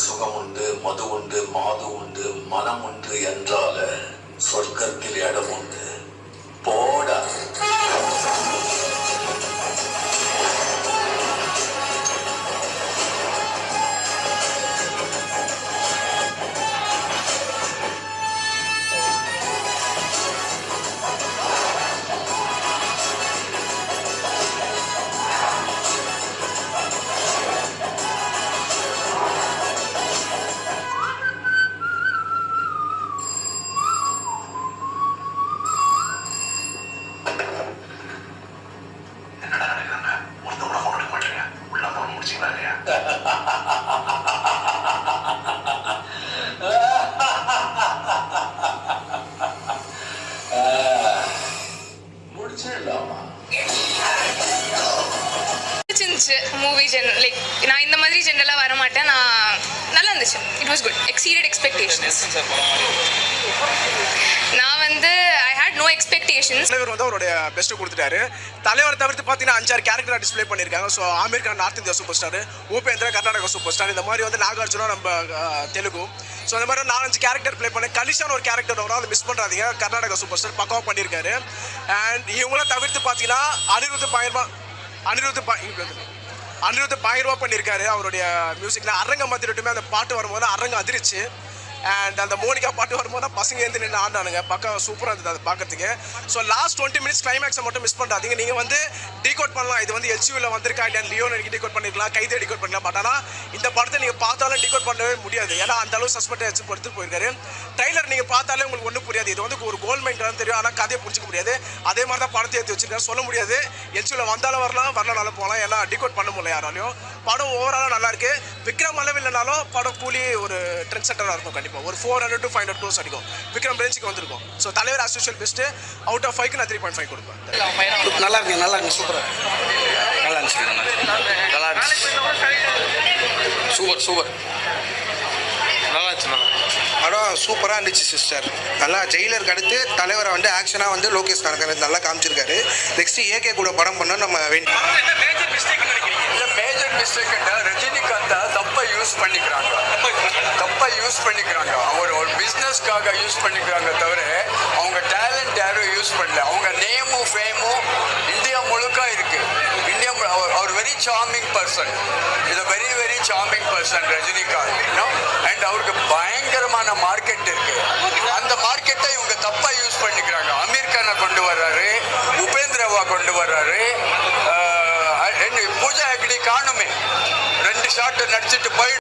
சுகம் உண்டு, மது உண்டு, மாது உண்டு, மனம் உண்டு என்றால சொர்க்கத்தில் இடம் உண்டு. போடா. மூவி லைக் நான் இந்த மாதிரி ஜென்ரலாக வர மாட்டேன். நான் நல்லா இருந்துச்சு. It was good. Exceeded expectations. நான் வந்து ஐ ஹேட் நோ எக்ஸ்பெக்டேஷன்ஸ். தலைவர் வந்து அவருடைய பெஸ்ட்டு கொடுத்துட்டாரு. தலைவர் தவிர்த்து பார்த்தீங்கன்னா 5-6 கேரக்டர் டிஸ்பிளே பண்ணியிருக்காங்க. So Aamir Khan north India super star, Upendra Karnataka super star, இந்த மாதிரி வந்து நாகார்ஜுனா நம்ம தெலுங்கு. ஸோ அந்த மாதிரி 4-5 கேரக்டர் ப்ளே பண்ணி கலிஷான ஒரு கேரக்டர் வரும், அதை மிஸ் பண்ணுறாதீங்க. கர்நாடகா சூப்பர் ஸ்டார் பக்காவாக பண்ணியிருக்காரு. அண்ட் இவங்களாம் தவிர்த்து பார்த்தீங்கன்னா அனிருத் பயங்கரமா பண்ணியிருக்காரு. அவருடைய மியூசிக்ல அரங்க மத்திரட்டுமே அந்த பாட்டு வரும்போது அரங்க அதிர்ச்சி. அண்ட் அந்த மோனிகா பாட்டு வரும்போது பசங்க எழுந்து நின்று ஆடினானுங்க. பக்கம் சூப்பராக இருந்தது அதை பார்க்கறதுக்கு. ஸோ லாஸ்ட் 20 மினிட்ஸ் கிளைமேக்ஸை மட்டும் மிஸ் பண்ணுறாதீங்க. நீங்கள் வந்து டீகோட் பண்ணலாம், இது வந்து எல்சியூவில் வந்திருக்கா இல்லையா, லியோன் எனக்கு டீகோட் பண்ணிருக்கலாம், கைதே டீகோட் பண்ணலாம். பட் ஆனால் இந்த படத்தை நீங்கள் பார்த்தாலும் டீகோட் பண்ணவே முடியாது. ஏன்னா அந்த அளவு சஸ்பெக்ட் வச்சு எடுத்துட்டு போயிருக்காரு. ட்ரைலர் நீங்கள் பார்த்தாலே உங்களுக்கு ஒன்றும் புரியாது. இது வந்து ஒரு கோல்ட் மைண்ட் தெரியும், ஆனால் கதையை பிடிச்சிக்க முடியாது. அதே மாதிரி தான் படத்தை எடுத்து வச்சிருக்காரு, சொல்ல முடியாது. எல்சியூவில் வந்தாலும் வரலாம் போகலாம். ஏன்னா டீகோட் பண்ண முடியல யாராலையும். படம் ஓவராலாக நல்லா இருக்கு. விக்ரம் அளவு இல்லைனாலும் படம் கூலி ஒரு ட்ரெண்ட் செட்டராக இருக்கும். கண்டிப்பாக ஒரு 400 to 500 crores அடிக்கும். விக்ரம் ரேஞ்சுக்கு வந்திருக்கும். ஸோ தலைவர் as usual best. Out of 5க்கு நான் 3.5 கொடுப்பேன். நல்லா இருக்கு சூப்பராக நல்லா இருந்துச்சு. சூப்பர் நல்லா இருந்துச்சு. படம் சூப்பராக இருந்துச்சு சிஸ்டர். நல்லா ஜெயிலருக்கு அடுத்து தலைவரை வந்து ஆக்ஷனாக வந்து லோகேஷ் கனகராஜ் நல்லா காமிச்சிருக்காரு. நெக்ஸ்ட் ஏகே கூட படம் பண்ண நம்ம மேஜர் மிஸ்டேக் ரஜினிகாந்த் தப்பை யூஸ் பண்ணிக்கிறாங்க. அவர் ஒரு பிஸ்னஸ்க்காக யூஸ் பண்ணிக்கிறாங்க தவிர அவங்க டேலண்ட் யாரும் யூஸ் பண்ணல. அவங்க நேமும் ஃபேமும் இந்தியா முழுக்க இருக்கு. அவர் வெரி சார்மிங் பர்சன். இது very very charming person Rajinikanth. And அவருக்கு பயங்கரமான மார்க்கெட் இருக்கு. அந்த மார்க்கெட்டை இவங்க தப்பா யூஸ் பண்ணிக்கிறாங்க. அமீர் கானை கொண்டு வர்றாரு, உபேந்திரவா கொண்டு வர்றாரு. பூஜா ஹெக்டே காணுமே 2 ஷாட் நடிச்சிட்டு போய்